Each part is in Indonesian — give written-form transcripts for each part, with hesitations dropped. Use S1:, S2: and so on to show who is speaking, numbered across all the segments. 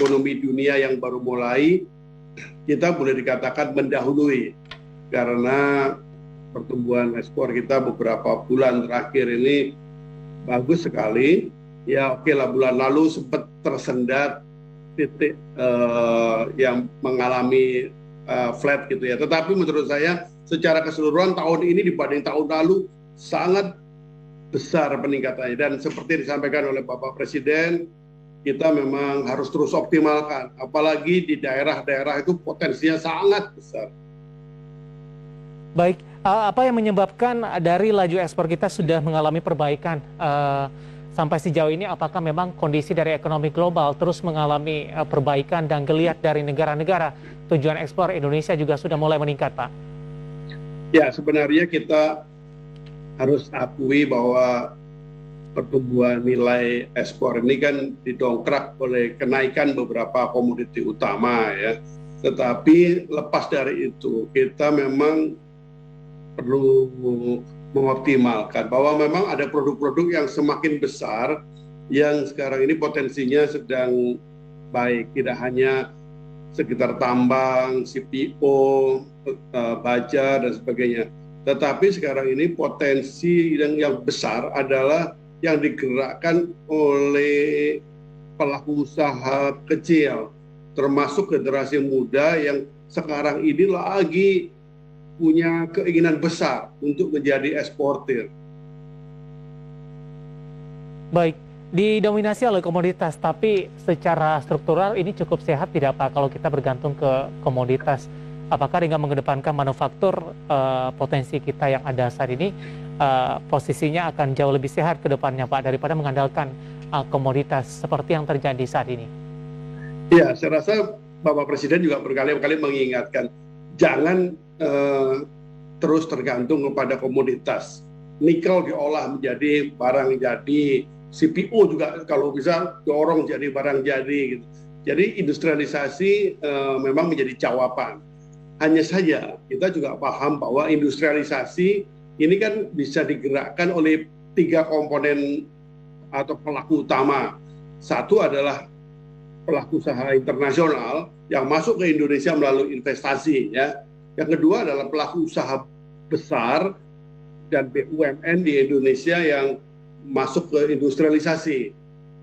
S1: ekonomi dunia yang baru mulai, kita boleh dikatakan mendahului karena pertumbuhan ekspor kita beberapa bulan terakhir ini bagus sekali. Ya oke lah, bulan lalu sempat tersendat titik yang mengalami flat gitu ya. Tetapi menurut saya secara keseluruhan tahun ini dibanding tahun lalu sangat besar peningkatannya. Dan seperti disampaikan oleh Bapak Presiden, kita memang harus terus optimalkan. Apalagi di daerah-daerah itu potensinya sangat besar.
S2: Baik, apa yang menyebabkan dari laju ekspor kita sudah mengalami perbaikan sampai sejauh ini? Apakah memang kondisi dari ekonomi global terus mengalami perbaikan dan geliat dari negara-negara tujuan ekspor Indonesia juga sudah mulai meningkat, Pak?
S1: Ya, sebenarnya kita harus akui bahwa pertumbuhan nilai ekspor ini kan didongkrak oleh kenaikan beberapa komoditi utama ya. Tetapi lepas dari itu, kita memang perlu mengoptimalkan bahwa memang ada produk-produk yang semakin besar yang sekarang ini potensinya sedang baik, tidak hanya sekitar tambang, CPO, baja dan sebagainya. Tetapi sekarang ini potensi yang besar adalah yang digerakkan oleh pelaku usaha kecil, termasuk generasi muda yang sekarang ini lagi punya keinginan besar untuk menjadi eksportir.
S2: Baik, didominasi oleh komoditas, tapi secara struktural ini cukup sehat tidak Pak kalau kita bergantung ke komoditas? Apakah dengan mengedepankan manufaktur, potensi kita yang ada saat ini posisinya akan jauh lebih sehat ke depannya Pak daripada mengandalkan komoditas seperti yang terjadi saat ini?
S1: Ya, saya rasa Bapak Presiden juga berkali-kali mengingatkan jangan terus tergantung kepada komoditas. Nikel diolah menjadi barang jadi, CPO juga kalau bisa dorong jadi barang jadi gitu. Jadi industrialisasi memang menjadi jawaban. Hanya saja kita juga paham bahwa industrialisasi ini kan bisa digerakkan oleh 3 komponen atau pelaku utama. Satu adalah pelaku usaha internasional yang masuk ke Indonesia melalui investasi ya. Yang kedua adalah pelaku usaha besar dan BUMN di Indonesia yang masuk ke industrialisasi.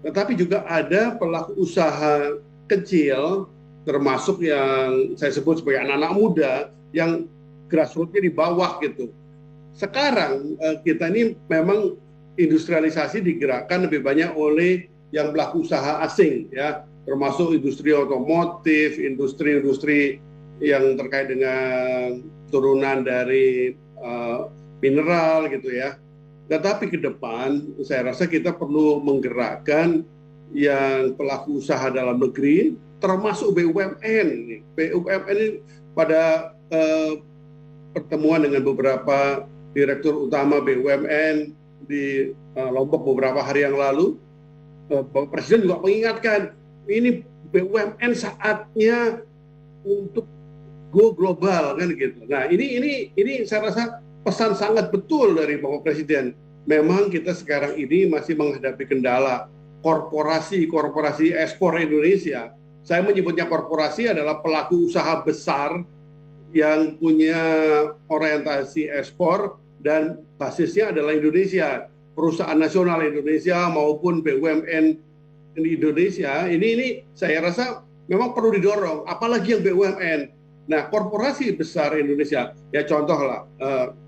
S1: Tetapi juga ada pelaku usaha kecil termasuk yang saya sebut sebagai anak-anak muda yang grassroots-nya di bawah gitu. Sekarang kita ini memang industrialisasi digerakkan lebih banyak oleh yang pelaku usaha asing ya, termasuk industri otomotif, industri-industri yang terkait dengan turunan dari mineral gitu ya. Tetapi ke depan saya rasa kita perlu menggerakkan yang pelaku usaha dalam negeri, termasuk BUMN. BUMN ini pada pertemuan dengan beberapa direktur utama BUMN di Lombok beberapa hari yang lalu, Bapak Presiden juga mengingatkan ini BUMN saatnya untuk go global kan gitu. Nah ini saya rasa pesan sangat betul dari Bapak Presiden. Memang kita sekarang ini masih menghadapi kendala korporasi ekspor Indonesia. Saya menyebutnya korporasi adalah pelaku usaha besar yang punya orientasi ekspor dan basisnya adalah Indonesia, perusahaan nasional Indonesia maupun BUMN di Indonesia. Ini saya rasa memang perlu didorong, apalagi yang BUMN. Nah, korporasi besar Indonesia, ya contohlah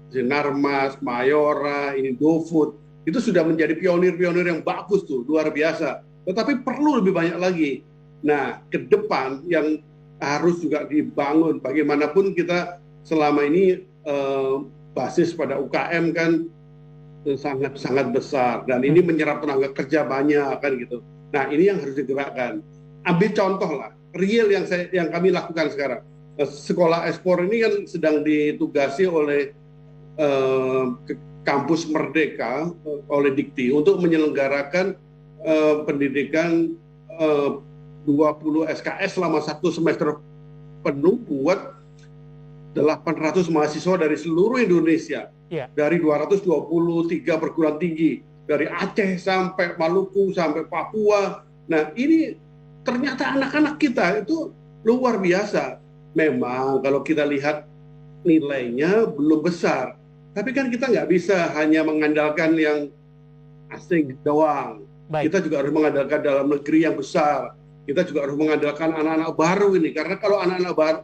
S1: Sinarmas, Mayora, Indofood, itu sudah menjadi pionir-pionir yang bagus tuh, luar biasa. Tetapi perlu lebih banyak lagi. Nah, ke depan yang harus juga dibangun, bagaimanapun kita selama ini basis pada UKM kan sangat besar, dan ini menyerap tenaga kerja banyak kan gitu. Nah, ini yang harus digerakkan. Ambil contoh lah, real yang kami lakukan sekarang. Sekolah ekspor ini kan sedang ditugasi oleh kampus Merdeka oleh Dikti untuk menyelenggarakan pendidikan 20 SKS selama 1 semester penuh buat 800 mahasiswa dari seluruh Indonesia, dari 223 perguruan tinggi, dari Aceh sampai Maluku sampai Papua. Nah ini ternyata anak-anak kita itu luar biasa. Memang kalau kita lihat nilainya belum besar, tapi kan kita nggak bisa hanya mengandalkan yang asing doang.
S2: Baik.
S1: Kita juga harus mengandalkan dalam negeri yang besar. Kita juga harus mengandalkan anak-anak baru ini, karena kalau anak-anak baru,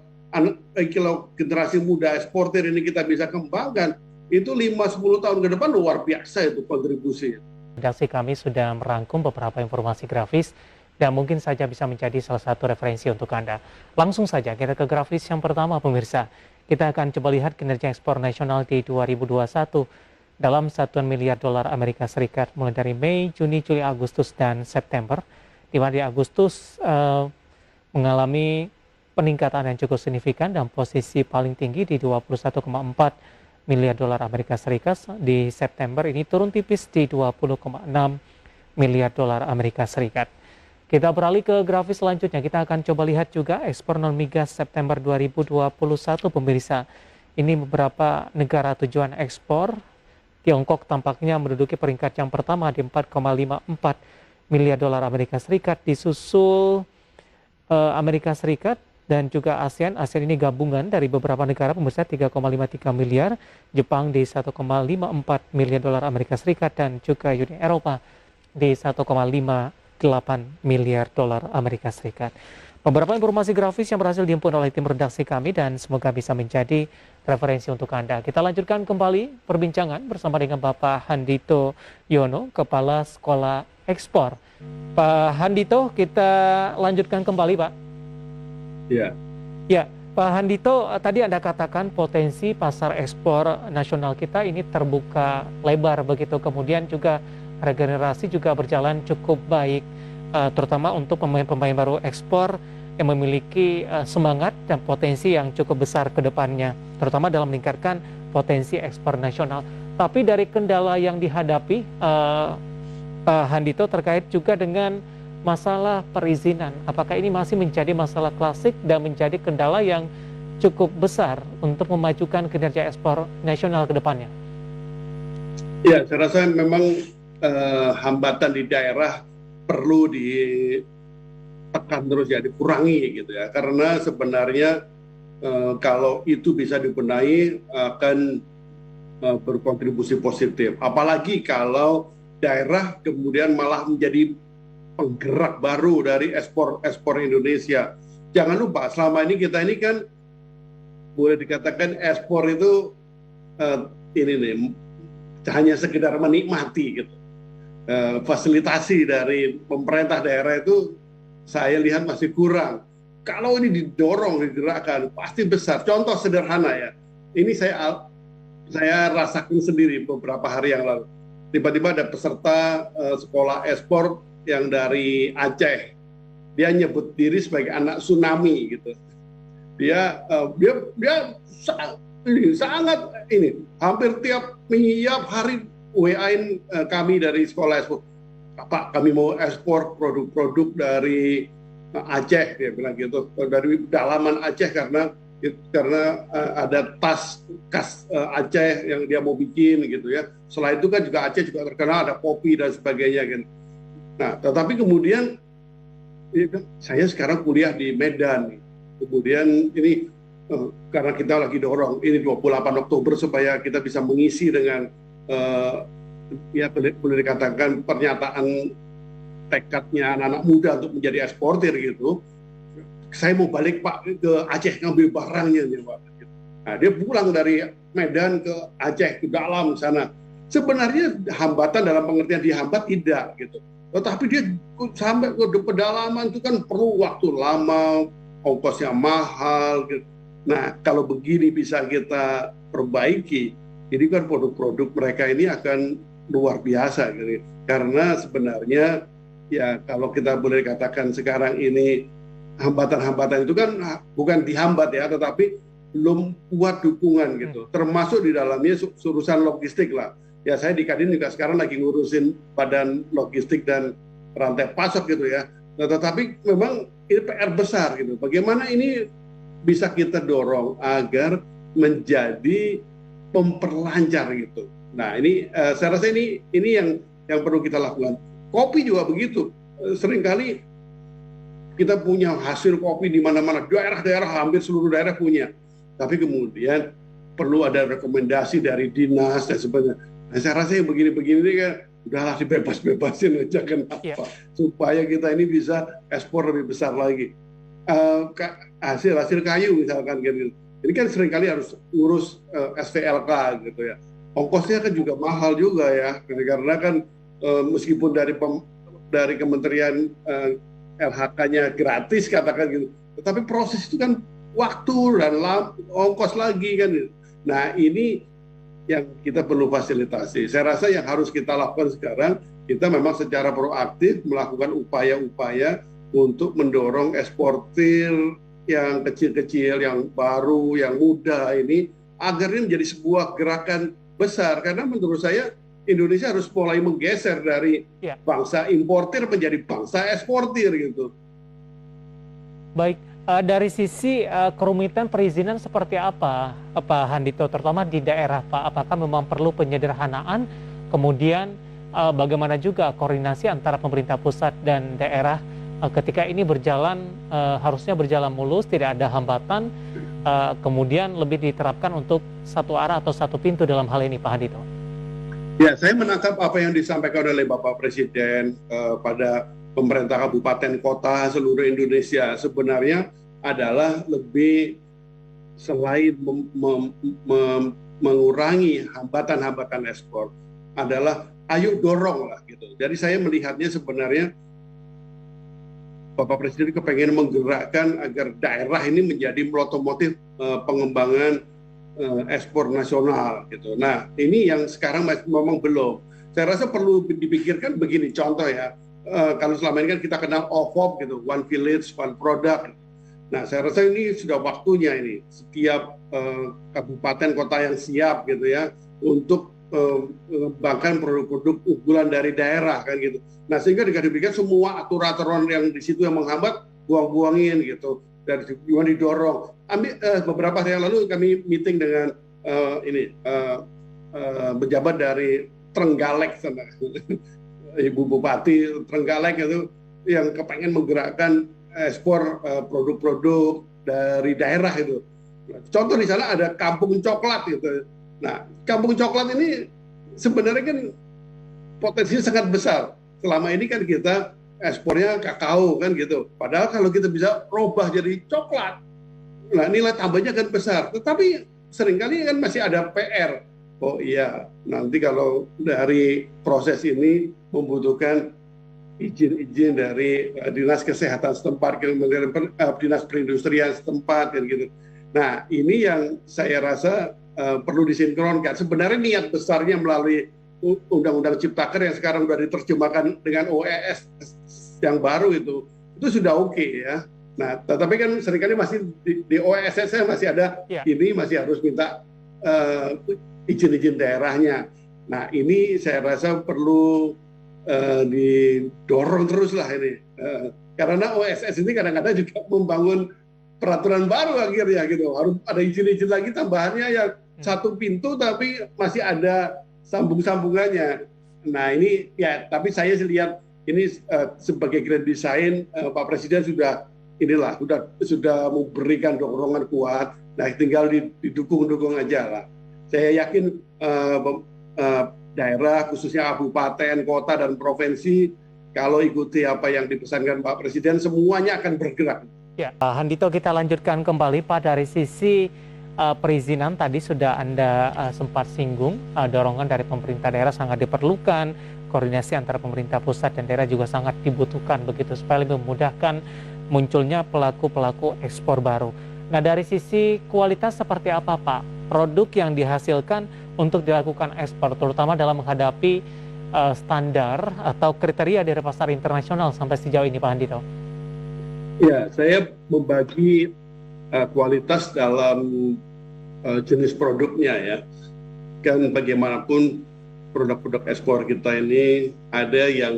S1: kalau generasi muda eksportir ini kita bisa kembangkan, itu 5-10 tahun ke depan luar biasa itu kontribusinya.
S2: Redaksi kami sudah merangkum beberapa informasi grafis dan mungkin saja bisa menjadi salah satu referensi untuk Anda. Langsung saja kita ke grafis yang pertama, pemirsa. Kita akan coba lihat kinerja ekspor nasional di 2021 dalam satuan miliar dolar Amerika Serikat mulai dari Mei, Juni, Juli, Agustus, dan September. Di mana di Agustus mengalami peningkatan yang cukup signifikan dan posisi paling tinggi di 21,4 miliar dolar Amerika Serikat. Di September ini turun tipis di 20,6 miliar dolar Amerika Serikat. Kita beralih ke grafis selanjutnya. Kita akan coba lihat juga ekspor non-migas September 2021, pemirsa. Ini beberapa negara tujuan ekspor. Tiongkok tampaknya menduduki peringkat yang pertama di 4,54 miliar dolar Amerika Serikat, disusul Amerika Serikat dan juga ASEAN. ASEAN ini gabungan dari beberapa negara, pemirsa, 3,53 miliar, Jepang di 1,54 miliar dolar Amerika Serikat, dan juga Uni Eropa di 1,58 miliar dolar Amerika Serikat. Beberapa informasi grafis yang berhasil dihimpun oleh tim redaksi kami dan semoga bisa menjadi referensi untuk Anda. Kita lanjutkan kembali perbincangan bersama dengan Bapak Handito Yono, Kepala Sekolah Ekspor. Pak Handito, kita lanjutkan kembali, Pak.
S1: Ya.
S2: Ya, Pak Handito, tadi Anda katakan potensi pasar ekspor nasional kita ini terbuka lebar begitu, kemudian juga regenerasi juga berjalan cukup baik, terutama untuk pemain-pemain baru ekspor yang memiliki semangat dan potensi yang cukup besar ke depannya, terutama dalam meningkatkan potensi ekspor nasional. Tapi dari kendala yang dihadapi, Pak Handito, terkait juga dengan masalah perizinan, apakah ini masih menjadi masalah klasik dan menjadi kendala yang cukup besar untuk memajukan kinerja ekspor nasional ke depannya?
S1: Ya, saya rasa memang hambatan di daerah perlu ditekan terus ya, dikurangi gitu ya, karena sebenarnya kalau itu bisa dibenahi akan berkontribusi positif, apalagi kalau daerah kemudian malah menjadi penggerak baru dari ekspor Indonesia. Jangan lupa selama ini kita ini kan boleh dikatakan ekspor itu ini nih hanya sekedar menikmati gitu. Fasilitasi dari pemerintah daerah itu saya lihat masih kurang. Kalau ini didorong, digerakkan, pasti besar. Contoh sederhana ya, ini saya rasakan sendiri beberapa hari yang lalu. Tiba-tiba ada peserta sekolah ekspor yang dari Aceh. Dia nyebut diri sebagai anak tsunami gitu. Dia sangat ini, hampir tiap hari WA-in kami dari sekolah ekspor, Pak, kami mau ekspor produk-produk dari Aceh, dia bilang gitu, dari dalaman Aceh karena ada tas khas Aceh yang dia mau bikin gitu ya. Selain itu kan juga Aceh juga terkenal ada kopi dan sebagainya gitu. Nah, tetapi kemudian saya sekarang kuliah di Medan, kemudian ini karena kita lagi dorong ini 28 Oktober supaya kita bisa mengisi dengan ya boleh dikatakan pernyataan tekadnya anak-anak muda untuk menjadi eksportir gitu. Saya mau balik Pak ke Aceh ngambil barangnya nih Pak. Nah, dia pulang dari Medan ke Aceh ke dalam sana. Sebenarnya hambatan dalam pengertian dihambat tidak gitu. Tetapi dia sampai ke pedalaman itu kan perlu waktu lama, ongkosnya mahal gitu. Nah, kalau begini bisa kita perbaiki, ini kan produk-produk mereka ini akan luar biasa gitu. Karena sebenarnya ya kalau kita boleh katakan sekarang ini hambatan-hambatan itu kan bukan dihambat ya, tetapi belum kuat dukungan gitu. Termasuk di dalamnya urusan logistik lah. Ya saya di Kadin juga sekarang lagi ngurusin badan logistik dan rantai pasok gitu ya. Nah, tetapi memang ini PR besar gitu. Bagaimana ini bisa kita dorong agar menjadi memperlancar gitu. Nah ini saya rasa ini yang perlu kita lakukan. Kopi juga begitu. Seringkali kita punya hasil kopi di mana-mana, daerah-daerah hampir seluruh daerah punya. Tapi kemudian perlu ada rekomendasi dari dinas dan sebagainya. Nah, saya rasa yang begini-begini ini kan udahlah dibebas-bebasin aja kenapa, supaya kita ini bisa ekspor lebih besar lagi. Hasil kayu misalkan gitu. Ini kan seringkali harus ngurus SVLK gitu ya. Ongkosnya kan juga mahal juga ya, karena kan meskipun dari Kementerian LHK-nya gratis katakan gitu, tetapi proses itu kan waktu dan ongkos lagi kan. Nah ini yang kita perlu fasilitasi. Saya rasa yang harus kita lakukan sekarang, kita memang secara proaktif melakukan upaya-upaya untuk mendorong eksportir yang kecil-kecil, yang baru, yang muda ini, agar ini menjadi sebuah gerakan besar. Karena menurut saya Indonesia harus mulai menggeser dari bangsa importir menjadi bangsa eksportir gitu.
S2: Baik, dari sisi kerumitan perizinan seperti apa Pak Handito, terutama di daerah Pak? Apakah memang perlu penyederhanaan? Kemudian bagaimana juga koordinasi antara pemerintah pusat dan daerah ketika ini berjalan, harusnya berjalan mulus, tidak ada hambatan, kemudian lebih diterapkan untuk satu arah atau satu pintu dalam hal ini Pak Handito?
S1: Ya, saya menangkap apa yang disampaikan oleh Bapak Presiden pada pemerintah kabupaten kota seluruh Indonesia sebenarnya adalah lebih selain mengurangi hambatan-hambatan ekspor, adalah ayo dorong lah gitu. Jadi saya melihatnya sebenarnya Bapak Presiden kepengen menggerakkan agar daerah ini menjadi lokomotif pengembangan ekspor nasional gitu. Nah ini yang sekarang memang belum. Saya rasa perlu dipikirkan begini, contoh ya, kalau selama ini kan kita kenal OVOP gitu, One Village, One Product. Nah saya rasa ini sudah waktunya ini setiap kabupaten kota yang siap gitu ya untuk mengembangkan produk-produk unggulan dari daerah kan gitu. Nah sehingga dikasih semua aturan-aturan yang di situ yang menghambat buang-buangin gitu. Dan didorong. Beberapa hari yang lalu kami meeting dengan pejabat dari Trenggalek sana, Ibu Bupati Trenggalek itu yang kepengen menggerakkan ekspor produk-produk dari daerah itu. Contoh di sana ada kampung coklat gitu. Nah, kampung coklat ini sebenarnya kan potensinya sangat besar. Selama ini kan kita ekspornya kakao kan gitu. Padahal kalau kita bisa robah jadi coklat, nah nilai tambahnya kan besar. Tetapi seringkali kan masih ada PR. Oh iya, nanti kalau dari proses ini membutuhkan izin-izin dari dinas kesehatan setempat, dinas perindustrian setempat kan gitu. Nah ini yang saya rasa perlu disinkronkan. Sebenarnya niat besarnya melalui Undang-Undang Ciptaker yang sekarang sudah diterjemahkan dengan OES yang baru itu sudah oke ya. Nah, tetapi kan seringkali masih di OES masih ada ini masih harus minta izin-izin daerahnya. Nah, ini saya rasa perlu didorong terus lah ini. Karena OSS ini kadang-kadang juga membangun peraturan baru akhirnya gitu. Harus ada izin-izin lagi tambahannya yang satu pintu tapi masih ada sambung-sambungannya. Nah ini ya, tapi saya lihat ini sebagai grand design Pak Presiden sudah memberikan dorongan kuat. Nah tinggal didukung aja lah. Saya yakin daerah khususnya kabupaten, kota dan provinsi kalau ikuti apa yang dipesankan Pak Presiden semuanya akan bergerak.
S2: Ya, Handito, kita lanjutkan kembali Pak dari sisi perizinan. Tadi sudah Anda sempat singgung, dorongan dari pemerintah daerah sangat diperlukan, koordinasi antara pemerintah pusat dan daerah juga sangat dibutuhkan begitu supaya lebih memudahkan munculnya pelaku-pelaku ekspor baru. Nah dari sisi kualitas seperti apa Pak produk yang dihasilkan untuk dilakukan ekspor, terutama dalam menghadapi standar atau kriteria dari pasar internasional sampai sejauh ini Pak Handito?
S1: Ya, saya membagi kualitas dalam jenis produknya ya. Kan bagaimanapun produk-produk ekspor kita ini ada yang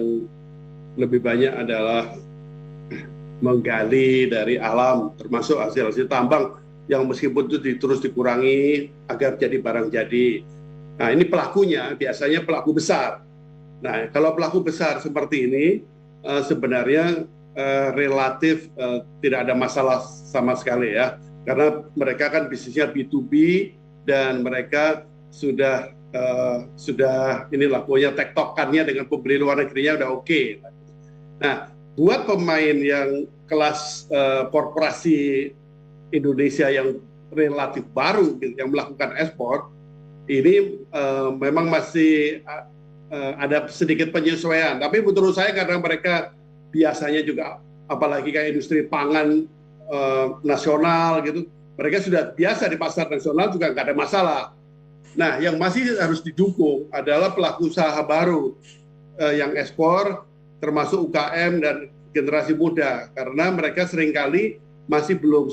S1: lebih banyak adalah menggali dari alam, termasuk hasil-hasil tambang yang meskipun itu terus dikurangi agar jadi barang jadi. Nah ini pelakunya biasanya pelaku besar. Nah kalau pelaku besar seperti ini sebenarnya relatif tidak ada masalah sama sekali ya, karena mereka kan bisnisnya B2B dan mereka sudah inilah punya tektokannya dengan pembeli luar negerinya udah oke. Nah, buat pemain yang kelas korporasi Indonesia yang relatif baru gitu, yang melakukan ekspor, ini memang masih ada sedikit penyesuaian. Tapi menurut saya karena mereka biasanya juga, apalagi kayak industri pangan nasional gitu, mereka sudah biasa di pasar nasional juga nggak ada masalah. Nah, yang masih harus didukung adalah pelaku usaha baru yang ekspor, termasuk UKM dan generasi muda, karena mereka seringkali masih belum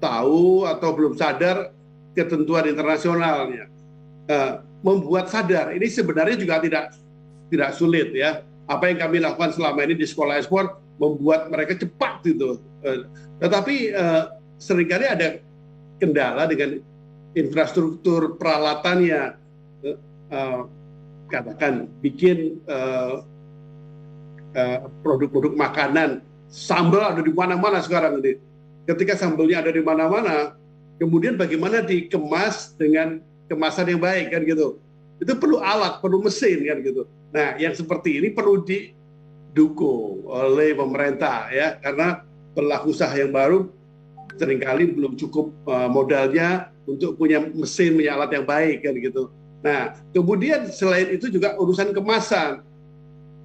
S1: tahu atau belum sadar ketentuan internasionalnya. Membuat sadar ini sebenarnya juga tidak sulit ya. Apa yang kami lakukan selama ini di sekolah ekspor membuat mereka cepat gitu. Tetapi seringkali ada kendala dengan infrastruktur peralatannya, katakan bikin produk-produk makanan, sambal ada di mana-mana sekarang ini. Ketika sambalnya ada di mana-mana, kemudian bagaimana dikemas dengan kemasan yang baik kan gitu. Itu perlu alat, perlu mesin kan gitu. Nah, yang seperti ini perlu didukung oleh pemerintah ya, karena pelaku usaha yang baru seringkali belum cukup modalnya untuk punya mesin, punya alat yang baik kan gitu. Nah, kemudian selain itu juga urusan kemasan.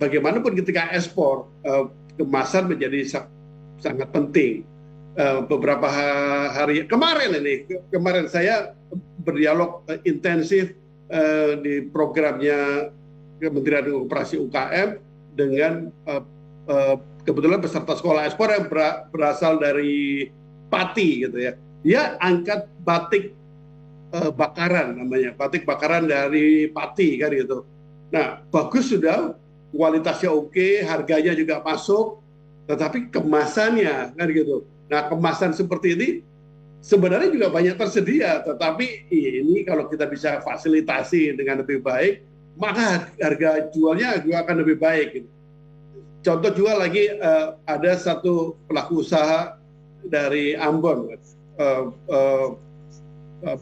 S1: Bagaimanapun ketika ekspor, kemasan menjadi sangat penting. Beberapa hari kemarin saya berdialog intensif di programnya Kementerian Koperasi UKM dengan kebetulan peserta sekolah ekspor yang berasal dari Pati gitu ya. Dia angkat batik bakaran namanya, batik bakaran dari Pati kan gitu. Nah, bagus sudah, kualitasnya oke, harganya juga masuk, tetapi kemasannya kan gitu. Nah, kemasan seperti ini sebenarnya juga banyak tersedia, tetapi ini kalau kita bisa fasilitasi dengan lebih baik, maka harga jualnya juga akan lebih baik. Gitu. Contoh jual lagi, ada satu pelaku usaha dari Ambon,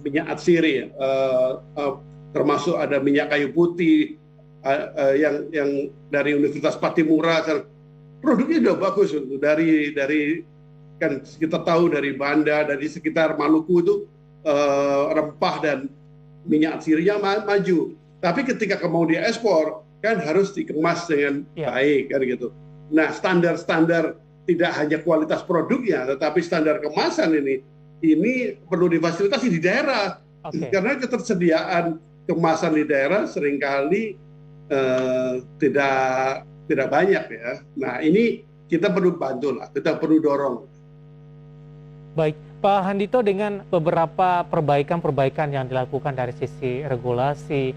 S1: minyak atsiri, termasuk ada minyak kayu putih yang dari Universitas Patimura. Produknya sudah bagus dari kan kita tahu dari Banda, dari sekitar Maluku itu rempah dan minyak atsirinya maju. Tapi ketika mau diekspor kan harus dikemas dengan baik kan gitu. Nah, standar-standar tidak hanya kualitas produknya, tetapi standar kemasan ini perlu difasilitasi di daerah. Karena ketersediaan kemasan di daerah seringkali tidak banyak ya. Nah, ini kita perlu bantu lah, kita perlu dorong.
S2: Baik, Pak Handito, dengan beberapa perbaikan yang dilakukan dari sisi regulasi,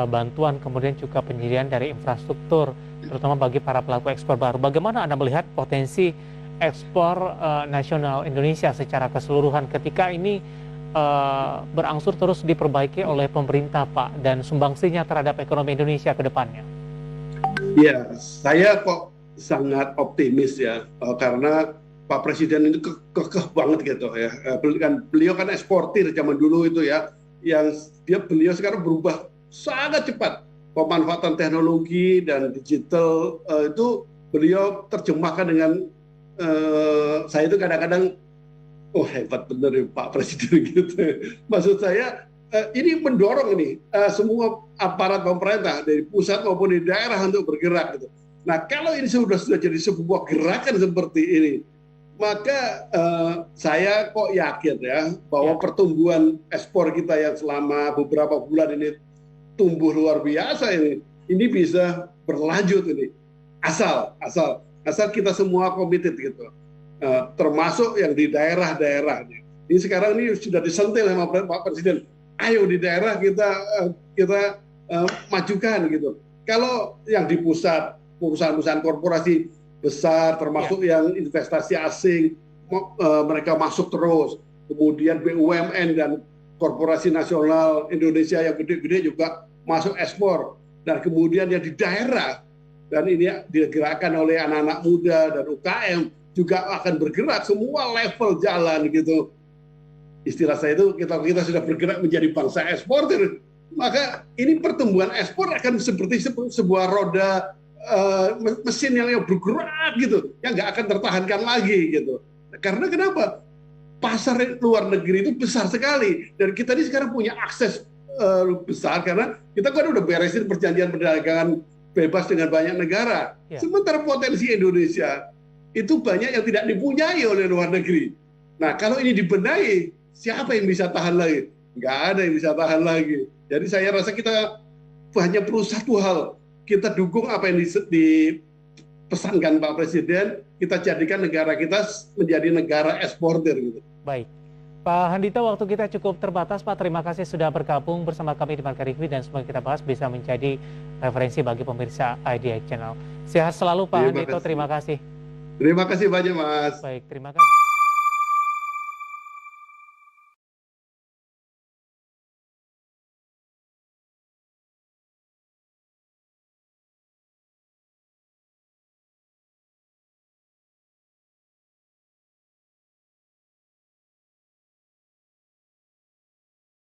S2: bantuan, kemudian juga penyediaan dari infrastruktur, terutama bagi para pelaku ekspor baru. Bagaimana Anda melihat potensi ekspor nasional Indonesia secara keseluruhan ketika ini berangsur terus diperbaiki oleh pemerintah, Pak, dan sumbangsinya terhadap ekonomi Indonesia ke depannya?
S1: Ya, saya kok sangat optimis ya, karena Pak Presiden itu kekeh banget gitu ya. Beliau kan eksportir zaman dulu itu ya, yang beliau sekarang berubah sangat cepat. Pemanfaatan teknologi dan digital itu beliau terjemahkan dengan saya itu kadang-kadang hebat bener ya Pak Presiden gitu. Maksud saya ini mendorong semua aparat pemerintah dari pusat maupun di daerah untuk bergerak gitu. Nah, kalau ini sudah jadi sebuah gerakan seperti ini, maka saya kok yakin ya bahwa pertumbuhan ekspor kita yang selama beberapa bulan ini tumbuh luar biasa ini bisa berlanjut ini. Asal kita semua komited gitu. Termasuk yang di daerah-daerah. Ini sekarang ini sudah disentil sama Pak Presiden. Ayo di daerah kita majukan gitu. Kalau yang di pusat, perusahaan-perusahaan korporasi besar, termasuk yang investasi asing, mereka masuk terus. Kemudian BUMN dan korporasi nasional Indonesia yang gede-gede juga masuk ekspor. Dan kemudian yang di daerah dan ini digerakkan oleh anak-anak muda dan UKM juga akan bergerak semua level jalan gitu. Istilah saya itu kita sudah bergerak menjadi bangsa eksportir, maka ini pertumbuhan ekspor akan seperti sebuah roda mesin yang bergerak gitu, yang nggak akan tertahankan lagi gitu. Karena kenapa? Pasar luar negeri itu besar sekali dan kita ini sekarang punya akses besar karena kita kan udah beresin perjanjian perdagangan bebas dengan banyak negara. Sementara potensi Indonesia itu banyak yang tidak dipunyai oleh luar negeri. Nah, kalau ini dibenahi, siapa yang bisa tahan lagi? Nggak ada yang bisa tahan lagi. Jadi saya rasa kita hanya perlu satu hal, kita dukung apa yang dipesankan Pak Presiden, kita jadikan negara kita menjadi negara eksportir gitu.
S2: Baik. Pak Handito, waktu kita cukup terbatas, Pak. Terima kasih sudah bergabung bersama kami di Marka Review dan semoga kita bahas bisa menjadi referensi bagi pemirsa IDX Channel. Sehat selalu Pak Handito, terima kasih.
S1: Terima kasih banyak Mas.
S2: Baik, terima kasih.